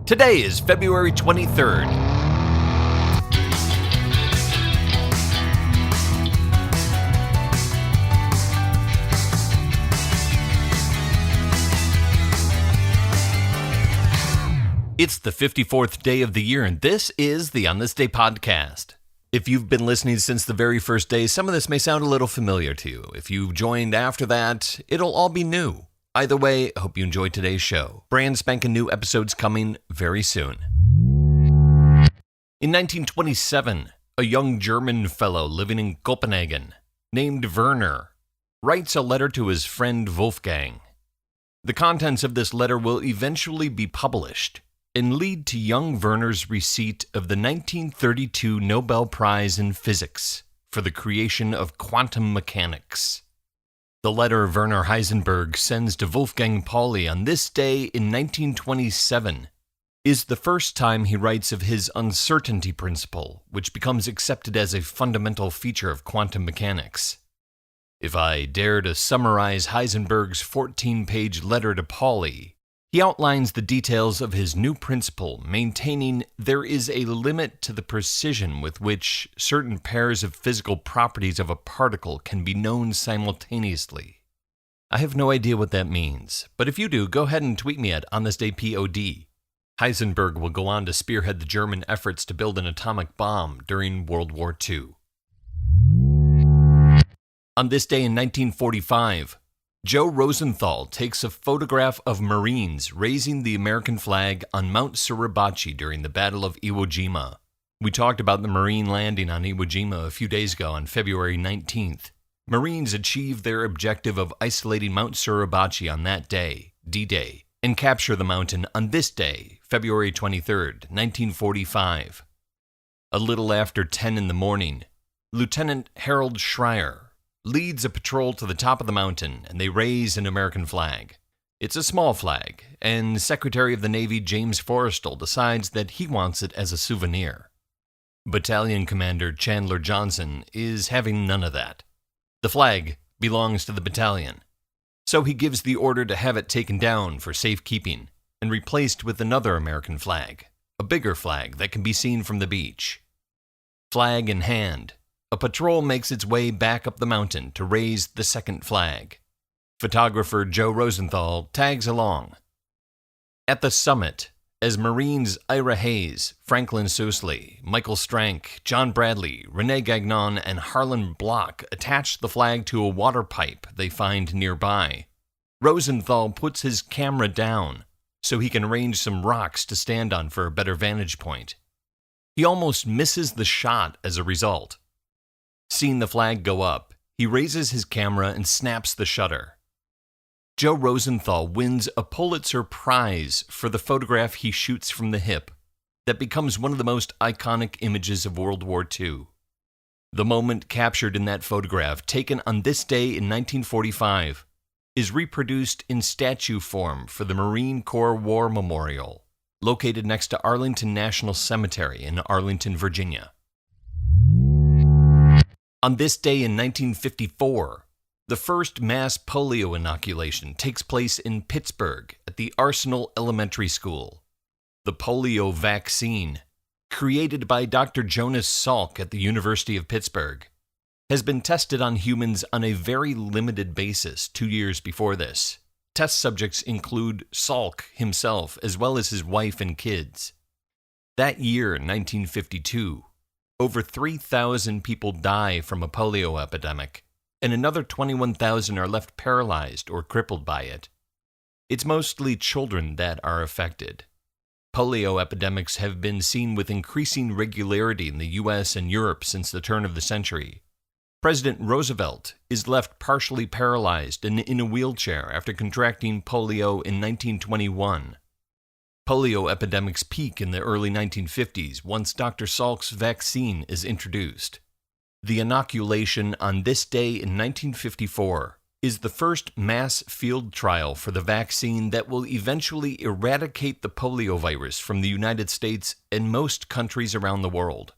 Today is February 23rd. It's the 54th day of the year, and this is the On This Day podcast. If you've been listening since the very first day, some of this may sound a little familiar to you. If you've joined after that, it'll all be new. Either way, I hope you enjoyed today's show. Brand spanking new episodes coming very soon. In 1927, a young German fellow living in Copenhagen, named Werner, writes a letter to his friend Wolfgang. The contents of this letter will eventually be published and lead to young Werner's receipt of the 1932 Nobel Prize in Physics for the creation of quantum mechanics. The letter Werner Heisenberg sends to Wolfgang Pauli on this day in 1927 is the first time he writes of his uncertainty principle, which becomes accepted as a fundamental feature of quantum mechanics. If I dare to summarize Heisenberg's 14-page letter to Pauli, he outlines the details of his new principle, maintaining there is a limit to the precision with which certain pairs of physical properties of a particle can be known simultaneously. I have no idea what that means, but if you do, go ahead and tweet me at OnThisDayPod. Heisenberg will go on to spearhead the German efforts to build an atomic bomb during World War II. On this day in 1945, Joe Rosenthal takes a photograph of Marines raising the American flag on Mount Suribachi during the Battle of Iwo Jima. We talked about the Marine landing on Iwo Jima a few days ago on February 19th. Marines achieved their objective of isolating Mount Suribachi on that day, D-Day, and capture the mountain on this day, February 23rd, 1945. A little after 10 in the morning, Lieutenant Harold Schreier leads a patrol to the top of the mountain, and they raise an American flag. It's a small flag, and Secretary of the Navy James Forrestal decides that he wants it as a souvenir. Battalion Commander Chandler Johnson is having none of that. The flag belongs to the battalion, so he gives the order to have it taken down for safekeeping and replaced with another American flag, a bigger flag that can be seen from the beach. Flag in hand, a patrol makes its way back up the mountain to raise the second flag. Photographer Joe Rosenthal tags along. At the summit, as Marines Ira Hayes, Franklin Sousley, Michael Strank, John Bradley, Rene Gagnon, and Harlan Block attach the flag to a water pipe they find nearby, Rosenthal puts his camera down so he can arrange some rocks to stand on for a better vantage point. He almost misses the shot as a result. Seeing the flag go up, he raises his camera and snaps the shutter. Joe Rosenthal wins a Pulitzer Prize for the photograph he shoots from the hip that becomes one of the most iconic images of World War II. The moment captured in that photograph, taken on this day in 1945, is reproduced in statue form for the Marine Corps War Memorial, located next to Arlington National Cemetery in Arlington, Virginia. On this day in 1954, the first mass polio inoculation takes place in Pittsburgh at the Arsenal Elementary School. The polio vaccine, created by Dr. Jonas Salk at the University of Pittsburgh, has been tested on humans on a very limited basis 2 years before this. Test subjects include Salk himself as well as his wife and kids. That year, 1952, over 3,000 people die from a polio epidemic, and another 21,000 are left paralyzed or crippled by it. It's mostly children that are affected. Polio epidemics have been seen with increasing regularity in the U.S. and Europe since the turn of the century. President Roosevelt is left partially paralyzed and in a wheelchair after contracting polio in 1921. Polio epidemics peak in the early 1950s once Dr. Salk's vaccine is introduced. The inoculation on this day in 1954 is the first mass field trial for the vaccine that will eventually eradicate the polio virus from the United States and most countries around the world.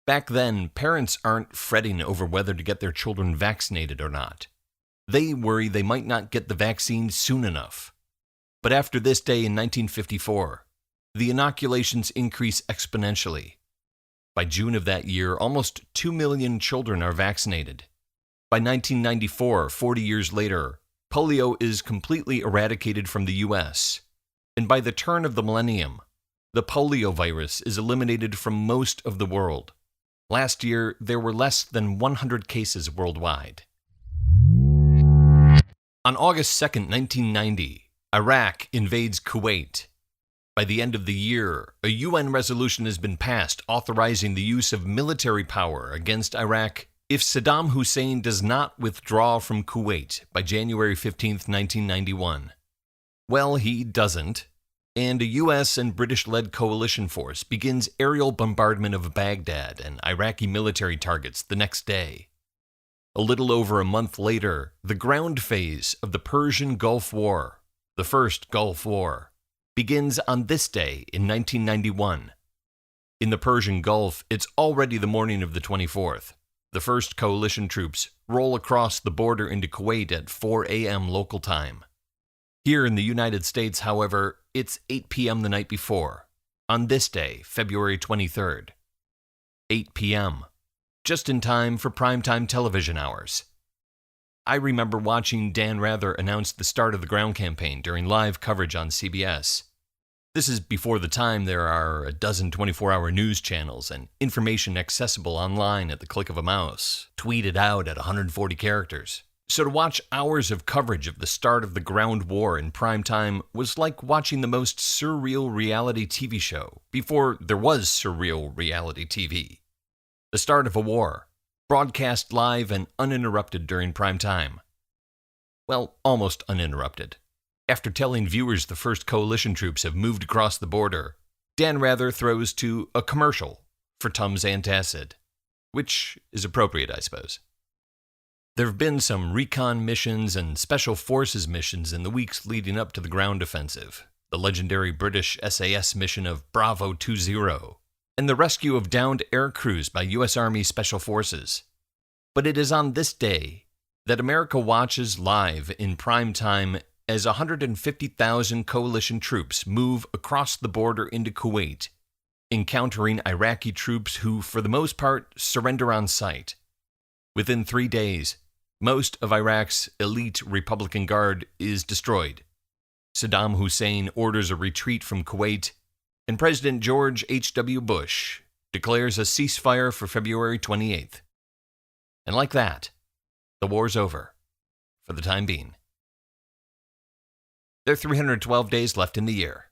Back then, parents aren't fretting over whether to get their children vaccinated or not. They worry they might not get the vaccine soon enough. But after this day in 1954, the inoculations increase exponentially. By June of that year, almost 2 million children are vaccinated. By 1994, 40 years later, polio is completely eradicated from the U.S., and by the turn of the millennium, the polio virus is eliminated from most of the world. Last year, there were less than 100 cases worldwide. On August 2, 1990, Iraq invades Kuwait. By the end of the year, a UN resolution has been passed authorizing the use of military power against Iraq if Saddam Hussein does not withdraw from Kuwait by January 15, 1991. Well, he doesn't, and a U.S. and British-led coalition force begins aerial bombardment of Baghdad and Iraqi military targets the next day. A little over a month later, the ground phase of the Persian Gulf War, the first Gulf War, begins on this day in 1991. In the Persian Gulf, it's already the morning of the 24th. The first coalition troops roll across the border into Kuwait at 4 a.m. local time. Here in the United States, however, it's 8 p.m. the night before, on this day, February 23rd. 8 p.m., just in time for primetime television hours. I remember watching Dan Rather announce the start of the ground campaign during live coverage on CBS. This is before the time there are a dozen 24-hour news channels and information accessible online at the click of a mouse, tweeted out at 140 characters. So to watch hours of coverage of the start of the ground war in prime time was like watching the most surreal reality TV show before there was surreal reality TV. The start of a war, broadcast live and uninterrupted during prime time. Well, almost uninterrupted. After telling viewers the first coalition troops have moved across the border, Dan Rather throws to a commercial for Tums Antacid, which is appropriate, I suppose. There have been some recon missions and special forces missions in the weeks leading up to the ground offensive, the legendary British SAS mission of Bravo 20, and the rescue of downed air crews by U.S. Army Special Forces. But it is on this day that America watches live in prime time as 150,000 coalition troops move across the border into Kuwait, encountering Iraqi troops who, for the most part, surrender on sight. Within 3 days, most of Iraq's elite Republican Guard is destroyed. Saddam Hussein orders a retreat from Kuwait, and President George H.W. Bush declares a ceasefire for February 28th. And like that, the war's over, for the time being. There are 312 days left in the year.